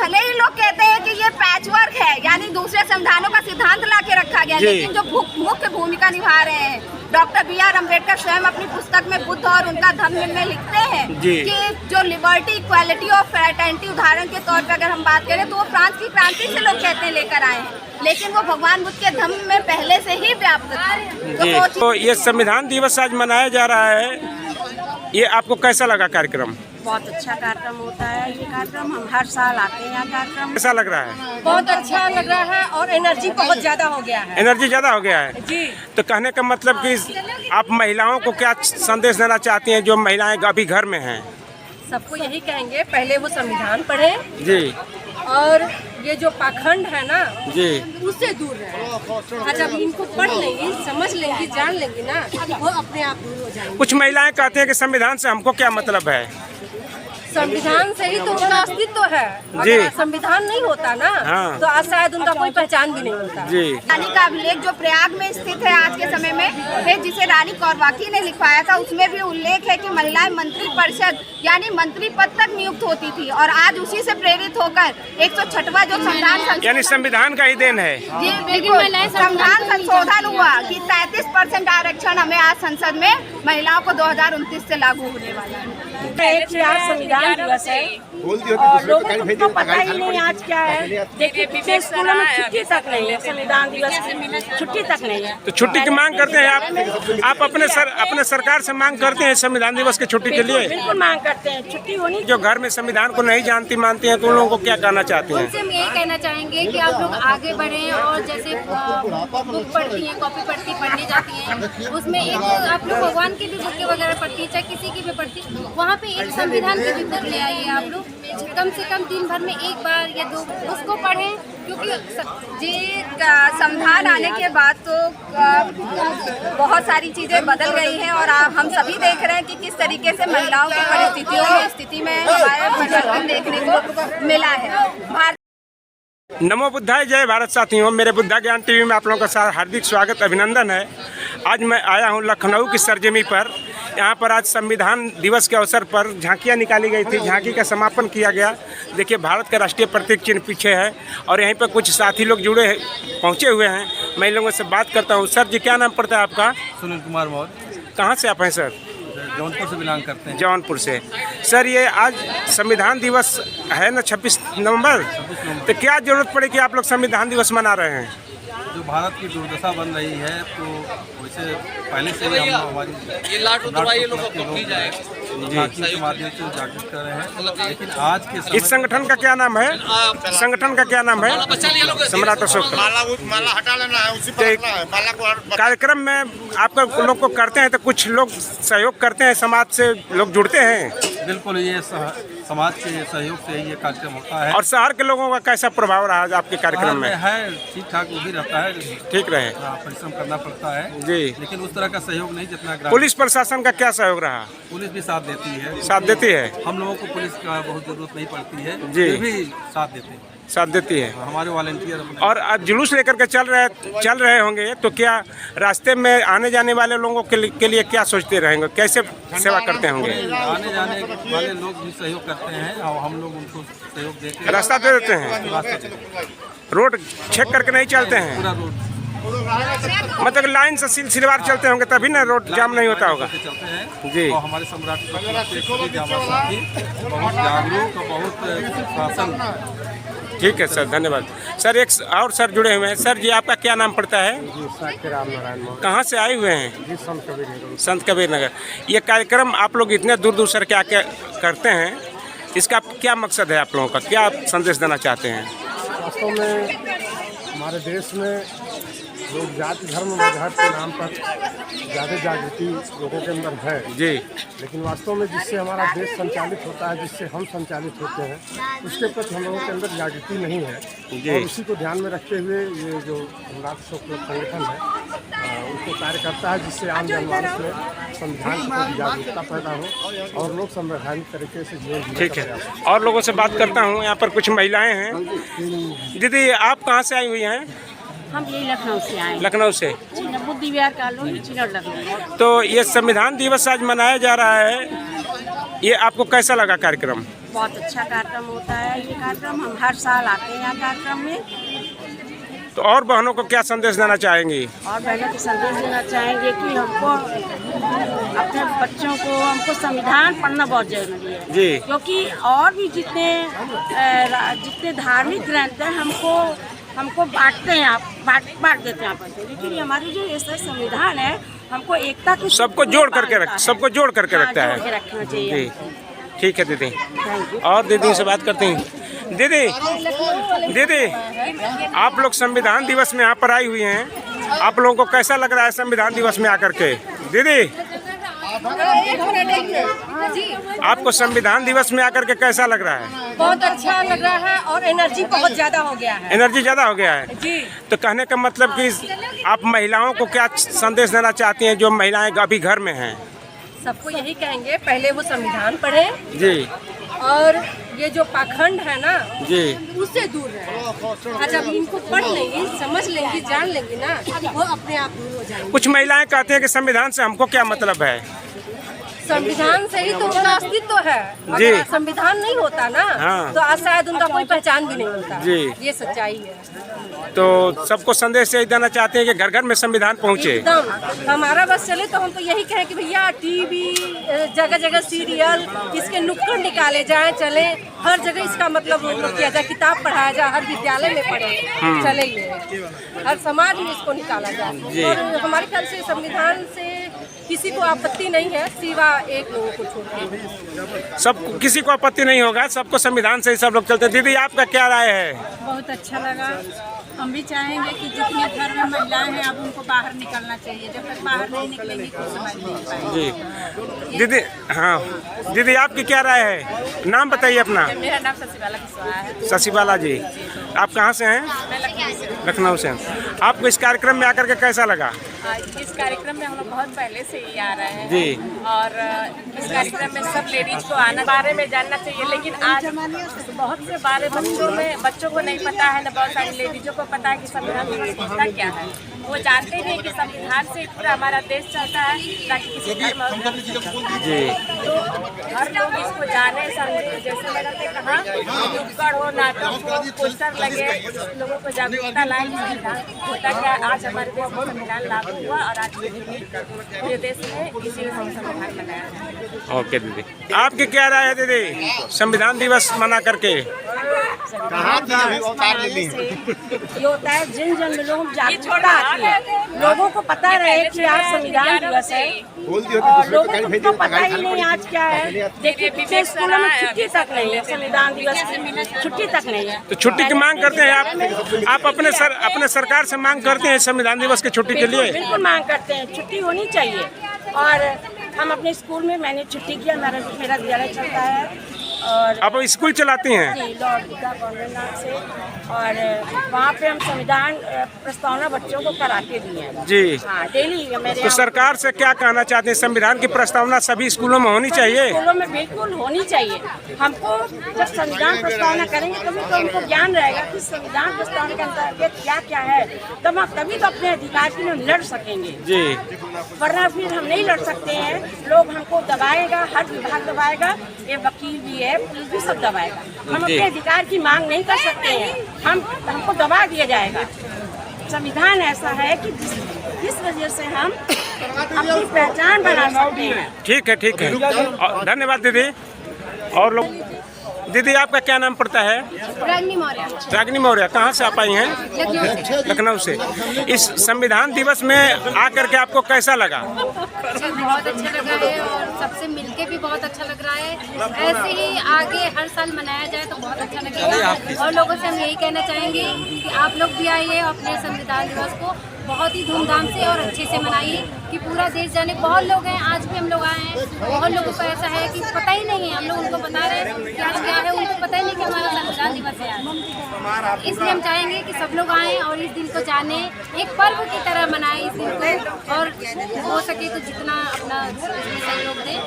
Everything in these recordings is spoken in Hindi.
भले ही लोग कहते हैं कि ये पैचवर्क है, यानी दूसरे संविधानों का सिद्धांत ला के रखा गया, लेकिन जो मुख्य भूमिका निभा रहे हैं डॉक्टर B.R. अम्बेडकर स्वयं अपनी पुस्तक में बुद्ध और उनका धम्म में लिखते हैं कि जो लिबर्टी, इक्वालिटी और फ्रेटर्निटी, उदाहरण के तौर पर अगर हम बात करें तो वो फ्रांस की क्रांति से लोग कहते हैं लेकर आए हैं, लेकिन वो भगवान बुद्ध के धम्म में पहले से ही व्याप्त था। तो ये संविधान दिवस आज मनाया जा रहा है, ये आपको कैसा लगा कार्यक्रम? बहुत अच्छा कार्यक्रम होता है ये कार्यक्रम, हम हर साल आते हैं यहाँ कार्यक्रम। कैसा लग रहा है? बहुत अच्छा लग रहा है और एनर्जी बहुत ज्यादा हो गया है। एनर्जी ज्यादा हो गया है जी। तो कहने का मतलब कि आप महिलाओं को क्या संदेश देना चाहती हैं जो महिलाएं अभी घर में हैं? सबको यही कहेंगे, पहले वो संविधान पढ़ें जी, और ये जो पाखंड है ना जी, उससे दूर रहे। जब इनको पढ़ लेंगी, समझ लेंगी, जान लेंगी ना, वो अपने आप दूर हो जाएंगे। कुछ महिलाएं कहते हैं कि संविधान से हमको क्या मतलब है? संविधान से ही तो उनका अस्तित्व है। अगर संविधान नहीं होता ना तो आज शायद उनका कोई पहचान भी नहीं होता। जी। रानी का अभिलेख जो प्रयाग में स्थित है आज के समय में है, जिसे रानी कौरवाकी ने लिखवाया था, उसमें भी उल्लेख है कि महिलाएं मंत्री परिषद यानी मंत्री पद तक नियुक्त होती थी, और आज उसी से प्रेरित होकर 106वां जो संविधान यानी संविधान का ही देन है। जी बिल्कुल, संविधान संशोधन हुआ कि 33% आरक्षण हमें आज संसद में महिलाओं को 2029 से लागू होने वाला है। संविधान दिवस है और लोगों को पता ही नहीं आज क्या है। देखिए स्कूलों में छुट्टी तक नहीं है, संविधान दिवस की छुट्टी तक नहीं है। तो छुट्टी की मांग करते हैं आप अपने सरकार से मांग करते हैं संविधान दिवस की छुट्टी के लिए? बिल्कुल मांग करते हैं, छुट्टी होनी। जो घर में संविधान को नहीं जानती मानती हैं तो उन लोगों को क्या कहना चाहते हैं? उनसे हम यही कहना चाहेंगे कि आप लोग आगे बढ़ें और जैसे बुक पढ़ती हैं, कॉपी पढ़ने जाती हैं, उसमें एक आप लोग भगवान की भी बुकें वगैरह पढ़ती हैं, चाहे किसी की भी पढ़ती, वहाँ पे एक संविधान की भी बुक ले आइए आप लोग, कम से कम दिन भर में एक बार या दो उसको पढ़ें, क्योंकि जी संविधान आने के बाद तो बहुत सारी चीज़ें बदल गई हैं और हम सभी देख रहे हैं कि किस तरीके से महिलाओं की परिस्थितियों में स्थिति में हमारे परिवर्तन देखने को मिला है। नमो बुद्धाय, जय भारत साथियों, मेरे बुद्धा ज्ञान टीवी में आप लोगों का हार्दिक स्वागत अभिनंदन है। आज मैं आया हूं लखनऊ की सरजमी पर। यहाँ पर आज संविधान दिवस के अवसर पर झांकियाँ निकाली गई थी, झांकी का समापन किया गया। देखिए भारत का राष्ट्रीय प्रतीक चिन्ह पीछे है और यहीं पर कुछ साथी लोग पहुँचे हुए हैं। मैं इन लोगों से बात करता हूँ। सर जी, क्या नाम पड़ता है आपका? सुनील कुमार मौर्य। कहाँ से आप हैं सर? जौनपुर से बिलोंग करते हैं। जौनपुर से। सर ये आज संविधान दिवस है ना, 26 नवंबर, तो क्या जरूरत पड़ी कि आप लोग संविधान दिवस मना रहे हैं? जो भारत की दुर्दशा बन रही है तो वैसे पहले से ही हम हमारी के माध्यम से जागरूक कर रहे हैं, लेकिन आज के इस संगठन का क्या नाम है? संगठन का क्या नाम है? सम्राट अशोक। कार्यक्रम में आप लोग को करते हैं तो कुछ लोग सहयोग करते हैं, समाज से लोग जुड़ते हैं? बिल्कुल, ये समाज के सहयोग से ये कार्यक्रम होता है। और शहर के लोगों का कैसा प्रभाव रहा आपके कार्यक्रम में? है ठीक ठाक, वो भी रहता है, ठीक रहे, परिश्रम करना पड़ता है जी, लेकिन उस तरह का सहयोग नहीं जितना। पुलिस प्रशासन का क्या सहयोग रहा? पुलिस भी साथ देती है। साथ देती है? हम लोगों को पुलिस का बहुत जरूरत नहीं पड़ती है जी, फिर भी साथ देते हैं, साथ देती है हमारे वॉलंटियर। और अब जुलूस लेकर के चल रहे होंगे, तो क्या रास्ते में आने जाने वाले लोगों के लिए क्या सोचते रहेंगे, कैसे सेवा करते होंगे? आने जाने वाले लोग भी सहयोग करते हैं और हम लोग उनको सहयोग देते हैं, रास्ता दे देते हैं। रोड चेक करके नहीं चलते हैं? पूरा रोड मतलब लाइन से सिलसिलेवार चलते होंगे तभी ना रोड जाम नहीं होता होगा चलते हैं जी। और हमारे सम्राट बहुत जागरूक और बहुत शासन। ठीक है सर, धन्यवाद सर। एक और सर जुड़े हुए हैं। सर जी, आपका क्या नाम पड़ता है? राम नारायण। कहाँ से आए हुए हैं? जी, संत कबीर नगर। संत कबीर नगर। ये कार्यक्रम आप लोग इतने दूर दूर से क्या करते हैं, इसका क्या मकसद है आप लोगों का, क्या संदेश देना चाहते हैं? वास्तव में हमारे देश में लोग जाति धर्म मजहब के नाम पर ज़्यादा जागृति लोगों के अंदर है जी, लेकिन वास्तव में जिससे हमारा देश संचालित होता है, जिससे हम संचालित होते हैं, उसके प्रति हम लोगों के अंदर जागृति नहीं है जी। और उसी को ध्यान में रखते हुए ये जो सम्राट अशोक संगठन है उसको कार्य करता है, जिससे आम जनमानस में संविधान के प्रति जागरूकता पैदा हो और लोग संवैधानिक तरीके से जीवन जीने ठीक का है। प्रयास। और लोगों से बात करता हूँ। यहाँ पर कुछ महिलाएं हैं। दीदी, आप कहाँ से आई हुई हैं? हम यही लखनऊ से आए, लखनऊ से। बुद्ध विहार कॉलोनी लखनऊ। तो ये संविधान दिवस आज मनाया जा रहा है, ये आपको कैसा लगा कार्यक्रम? बहुत अच्छा कार्यक्रम होता है। ये कार्यक्रम हम हर साल आते हैं यहाँ कार्यक्रम में। तो और बहनों को क्या संदेश देना चाहेंगी? और बहनों को संदेश देना चाहेंगे कि हमको अपने बच्चों को हमको संविधान पढ़ना बहुत जरूरी है जी। क्योंकि और भी जितने धार्मिक ग्रंथ हैं हमको बांटते हैं, आप बांट देते हैं आपस में, लेकिन हमारी जो ये संविधान है हमको एकता को सबको जोड़ करके रखता है। जोड़ के रखना चाहिए। जी ठीक है दीदी। और दीदी से बात करते हैं। दीदी आप लोग संविधान दिवस में यहाँ पर आई हुई हैं, आप लोगों को कैसा लग रहा है संविधान दिवस में आकर के? दीदी आपको संविधान दिवस में आकर के कैसा लग रहा है? बहुत अच्छा लग रहा है और एनर्जी बहुत ज्यादा हो गया है। एनर्जी ज़्यादा हो गया है जी। तो कहने का मतलब कि आप महिलाओं को क्या संदेश देना चाहती हैं जो महिलाएं अभी घर में हैं? सबको यही कहेंगे, पहले वो संविधान पढ़ें जी। और ये जो पाखंड है ना जी उससे दूर रहे। आज जब इनको पढ़ लेंगी, समझ लेंगी, जान लेंगी ना, वो अपने आप दूर हो जाएंगे। कुछ महिलाएं कहती हैं कि संविधान से हमको क्या मतलब है? संविधान से ही तो उनका अस्तित्व है। जी। अगर संविधान नहीं होता ना हाँ। तो आज शायद उनका कोई पहचान भी नहीं होता। जी। ये सच्चाई है। तो सबको संदेश यही देना चाहते हैं कि घर घर में संविधान पहुँचे। एकदम हमारा बस चले तो हम तो यही कहें कि भैया टीवी, जगह जगह सीरियल, इसके नुक्कड़ निकाले जाए, चले हर जगह इसका मतलब किया जाए, किताब पढ़ाया जाए, हर विद्यालय में पढ़े चले, ये हर समाज में इसको निकाला जाए। और हमारे ख्याल से संविधान से किसी को आपत्ति नहीं है सिवा एक लोगों को छोड़। सब किसी को आपत्ति नहीं होगा, सबको संविधान से ही सब लोग चलते। दीदी आपका क्या राय है? बहुत अच्छा लगा। हम भी चाहेंगे कि जितने घर में महिलाएं हैं अब उनको बाहर निकलना चाहिए। जब तक बाहर नहीं निकलेंगी तो समझ नहीं पाएंगे। जी दीदी। हाँ दीदी आपकी क्या राय है? नाम बताइए अपना। मेरा नाम शशिबाला कुशवाहा है। शशिबाला जी, आप कहाँ से हैं? लखनऊ से। आपको इस कार्यक्रम में आकर के कैसा लगा? इस कार्यक्रम में हम लोग बहुत पहले से ही आ रहे हैं जी। और इस कार्यक्रम में सब लेडीज को आना बारे में जानना चाहिए, लेकिन आज बहुत से बारे बच्चों को नहीं पता है, न बहुत सारी लेडीजों को पता है कि संविधान की विशेषता क्या है। वो जानते नहीं कि संविधान से पूरा हमारा देश चलता है, ताकि किसी धर्म और जी तो हर लोग इसको जाने समझे। जैसे मैंने कहा नुक्कड़ हो, नाटक हो, पोस्टर लगे, लोगों को जागरूकता लाए कि संविधान होता क्या। आज हमारे देश में संविधान लागू हुआ और आज पूरे देश में इसी हम संविधान बनाया है। ओके दीदी, आपकी क्या राय है दीदी संविधान दिवस मना करके? ये होता है जिन जन लोगों में जागरूकता आती है, लोगों को पता रहे कि आज संविधान दिवस है और लोगों को पता ही नहीं आज क्या है। देखिए पिछले स्कूलों में छुट्टी तक नहीं है, संविधान दिवस की छुट्टी तक नहीं है। तो छुट्टी की मांग करते हैं आप अपने सरकार से मांग करते हैं संविधान दिवस की छुट्टी के लिए? बिल्कुल मांग करते हैं, छुट्टी होनी चाहिए। और हम अपने स्कूल में मैंने छुट्टी किया, मेरा विद्यालय चलता है और आप स्कूल चलाती हैं? जी, लॉर्ड गीता कॉन्वेंट नाम से। और वहाँ पे हम संविधान प्रस्तावना बच्चों को कराते भी हैं। जी हाँ, डेली मेरे तो सरकार से क्या कहना चाहते हैं? संविधान की प्रस्तावना सभी स्कूलों में होनी चाहिए? स्कूलों में बिल्कुल होनी चाहिए। हमको जब संविधान प्रस्तावना करेंगे तभी तो उनको ज्ञान रहेगा कि संविधान प्रस्तावना के अंतर्गत क्या क्या है, तभी तो अपने अधिकार के लिए लड़ सकेंगे। जी वरना फिर हम नहीं लड़ सकते हैं, लोग हमको दबाएगा, हर विभाग दबाएगा, ये वकील भी है, पुलिस भी सब दबाएगा। हम अपने अधिकार की मांग नहीं कर सकते हैं, हमको दबा दिया जाएगा। संविधान ऐसा है कि जिस वजह से हम अपनी पहचान बना सकते हैं। ठीक है धन्यवाद दीदी। और लोग दीदी आपका क्या नाम पड़ता है? रागनी मौर्य। रागनी मौर्य, कहाँ से आप आई हैं? लखनऊ से। इस संविधान दिवस में आकर के आपको कैसा लगा? बहुत अच्छा लगा है और सबसे मिलके भी बहुत अच्छा लग रहा है। ऐसे ही आगे हर साल मनाया जाए तो बहुत अच्छा लगेगा। और लोगों से हम यही कहना चाहेंगे कि आप लोग भी आइए, अपने संविधान दिवस को बहुत ही धूमधाम से और अच्छे से मनाइए कि पूरा देश जाने। बहुत लोग हैं, आज भी हम लोग आए हैं, बहुत लोगों को ऐसा है कि पता ही नहीं है, हम लोग उनको बता रहे हैं कि आज क्या है, उनको पता ही नहीं कि हमारा संविधान दिवस है आज। इसलिए हम चाहेंगे कि सब लोग आएँ और इस दिन को जाने, एक पर्व की तरह मनाएं इस दिन को, और हो सके तो जितना अपना सहयोग दें।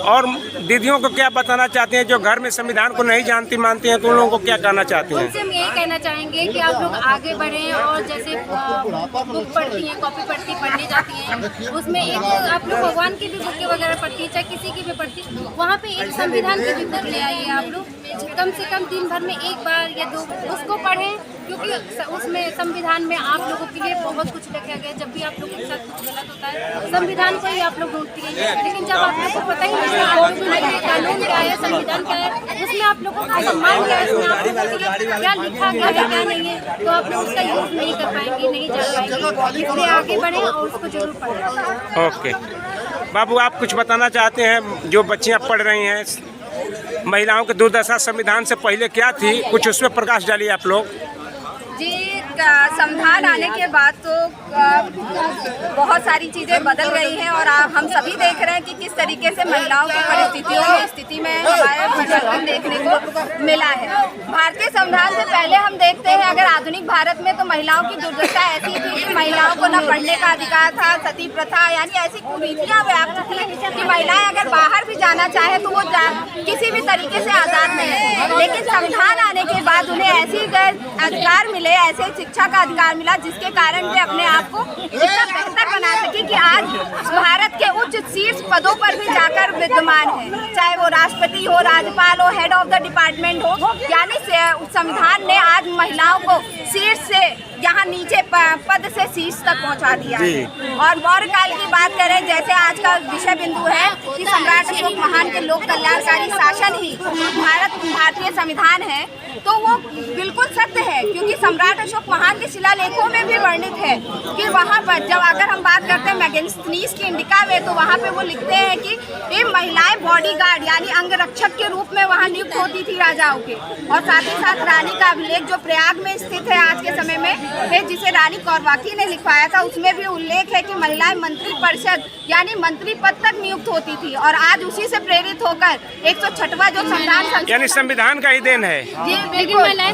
और दीदियों को क्या बताना चाहते हैं जो घर में संविधान को नहीं जानती मानती हैं, तो उन लोगों को क्या कहना चाहते हैं? उनसे हम यही कहना चाहेंगे कि आप लोग आगे बढ़ें और जैसे बुक पढ़ती हैं, कॉपी पढ़ने जाती हैं, उसमें एक आप लोग भगवान की भी बुकें वगैरह पढ़ती हैं, चाहे किसी की भी पढ़ती, वहाँ पे एक संविधान की भी बुक ले आइए आप लोग, कम से कम दिन भर में एक बार या 2 उसको पढ़ें, क्योंकि उसमें संविधान में आप लोगों के लिए बहुत कुछ लिखा गया है। जब भी आप लोगों के साथ कुछ गलत होता है, संविधान को ही आप लोग ढूंढती हैं, लेकिन जब आप लोग को पता ही नहीं है आप लोगों के कानून क्या है, संविधान क्या है, उसमें आप लोगों का सम्मान क्या है, उसमें आप लोगों के लिए क्या लिखा गया है क्या नहीं है, तो आप लोग उसका यूज नहीं कर पाएंगे, नहीं जान पाएंगे, इसलिए आगे बढ़ें और उसको जरूर पढ़ें। ओके बाबू, आप कुछ बताना चाहते हैं? जो बच्चियां पढ़ रही हैं, महिलाओं की दुर्दशा संविधान से पहले क्या थी, कुछ उसमें प्रकाश डालिए आप लोग। जी, संविधान आने के बाद तो बहुत सारी चीज़ें बदल गई हैं और हम सभी देख रहे हैं कि किस तरीके से महिलाओं की परिस्थितियों में स्थिति में हमारे परिवर्तन देखने को मिला है। भारतीय संविधान से पहले हम देखते हैं, अगर आधुनिक भारत में तो महिलाओं की दुर्दशा ऐसी थी कि महिलाओं को न पढ़ने का अधिकार था, सती प्रथा यानी ऐसी कुरीतियाँ व्याप्त थी कि महिलाएं अगर बाहर भी जाना चाहे तो वो किसी भी तरीके से आज़ाद नहीं है। लेकिन संविधान आने के बाद उन्हें ऐसी अधिकार मिले, ऐसे शिक्षा का अधिकार मिला जिसके कारण वे अपने आप को इतना बेहतर बना सके कि आज भारत के उच्च शीर्ष पदों पर भी जाकर विद्यमान है, चाहे वो राष्ट्रपति हो, राज्यपाल हो, हेड ऑफ द डिपार्टमेंट हो। यानी संविधान ने आज महिलाओं को शीर्ष से यहाँ नीचे पद से शीर्ष तक पहुँचा दिया है। और मौर्य काल की बात करें, जैसे आज का विषय बिंदु है कि सम्राट अशोक महान के लोक कल्याणकारी शासन ही भारतीय संविधान है, तो वो बिल्कुल सत्य है, क्योंकि सम्राट अशोक महान के शिलालेखों में भी वर्णित है कि वहाँ पर जब अगर हम बात करते हैं मैगस्थनीज की इंडिका में, तो वहाँ पे वो लिखते हैं कि ये महिलाएं बॉडीगार्ड यानी अंगरक्षक के रूप में वहाँ नियुक्त होती थी राजाओं के। और साथ ही साथ रानी का अभिलेख जो प्रयाग में स्थित है आज के समय में, जिसे रानी कौरवाकी ने लिखवाया था, उसमें भी उल्लेख है कि महिलाएं मंत्री परिषद यानी मंत्री पद तक नियुक्त होती थी। और आज उसी से प्रेरित होकर 106वां जो संविधान यानी संविधान का ही देन है।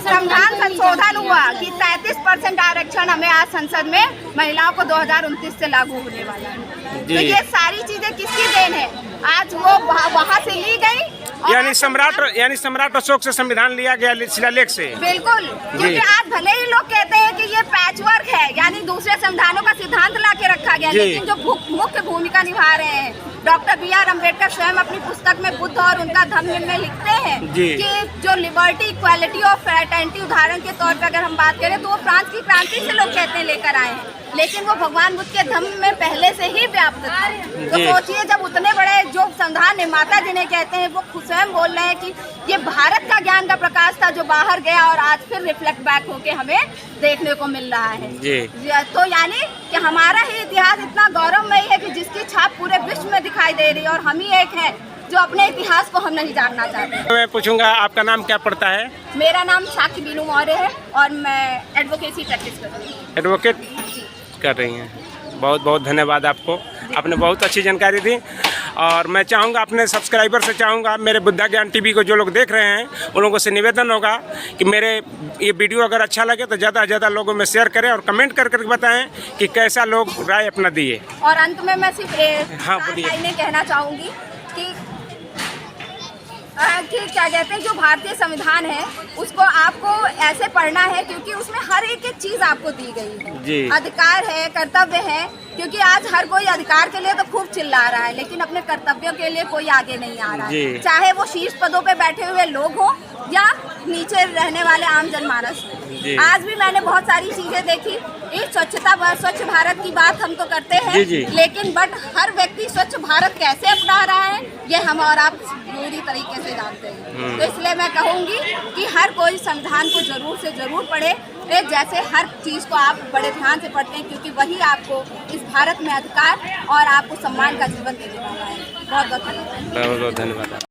संविधान संशोधन हुआ कि 33% आरक्षण हमें आज संसद में महिलाओं को 2029 से लागू होने वाला है। तो ये सारी चीजें किसकी देन है? आज वो वहाँ से ली गई, यानी सम्राट अशोक से संविधान लिया गया शिलालेख से। बिल्कुल, क्योंकि आज भले ही लोग कहते हैं कि ये पैचवर्क है, यानी दूसरे संविधानों का सिद्धांत ला के रखा गया, लेकिन जो मुख्य भूमिका निभा रहे हैं डॉक्टर B.R. अम्बेडकर स्वयं अपनी पुस्तक में बुद्ध और उनका धम्म में लिखते हैं कि जो लिबर्टी, इक्वालिटी और फ्रेटर्निटी, उदाहरण के तौर पर अगर हम बात करें तो वो फ्रांस की क्रांति से लोग कहते हैं लेकर आए हैं, लेकिन वो भगवान बुद्ध के धम्म में पहले से ही व्याप्त था। तो सोचिए, जब उतने बड़े जो संविधान निर्माता जिन्हें कहते हैं वो खुद स्वयं बोल रहे हैं कि ये भारत का ज्ञान का प्रकाश था जो बाहर गया और आज फिर रिफ्लेक्ट बैक होके हमें देखने को मिल रहा है। तो यानी कि हमारा ही इतिहास इतना गौरवमयी है कि जिसकी छाप पूरे विश्व में दिखाई दे रही है, और हम ही एक है जो अपने इतिहास को हम नहीं जानना चाहते। मैं पूछूंगा, आपका नाम क्या पड़ता है? मेरा नाम साक्षी बीनू मौर्य है और मैं एडवोकेसी प्रैक्टिस कर रही हूँ। एडवोकेट कर रही हैं। बहुत बहुत धन्यवाद आपको, आपने बहुत अच्छी जानकारी दी। और मैं चाहूँगा अपने सब्सक्राइबर से चाहूँगा, मेरे बुद्धा ज्ञान टीवी को जो लोग देख रहे हैं उन लोगों से निवेदन होगा कि मेरे ये वीडियो अगर अच्छा लगे तो ज़्यादा से ज़्यादा लोगों में शेयर करें और कमेंट कर करके बताएं कि कैसा लोग राय अपना दिए। और अंत में मैं सिर्फ कहना चाहूँगी कि क्या कहते हैं, जो भारतीय संविधान है उसको आपको ऐसे पढ़ना है क्योंकि उसमें हर एक चीज़ आपको दी गई है। अधिकार है, कर्तव्य है, क्योंकि आज हर कोई अधिकार के लिए तो खूब चिल्ला रहा है, लेकिन अपने कर्तव्यों के लिए कोई आगे नहीं आ रहा है, चाहे वो शीर्ष पदों पे बैठे हुए लोग हों या नीचे रहने वाले आम जनमानस। आज भी मैंने बहुत सारी चीजें देखी। एक स्वच्छ भारत की बात हम तो करते हैं, लेकिन बट हर व्यक्ति स्वच्छ भारत कैसे अपना रहा है ये हम और आप पूरी तरीके से जानते हैं। तो इसलिए मैं कहूँगी कि हर कोई संविधान को जरूर से जरूर पढ़े, जैसे हर चीज़ को आप बड़े ध्यान से पढ़ते हैं, क्योंकि वही आपको इस भारत में अधिकार और आपको सम्मान का जीवन देने वाला है। बहुत बहुत धन्यवाद। बहुत बहुत धन्यवाद।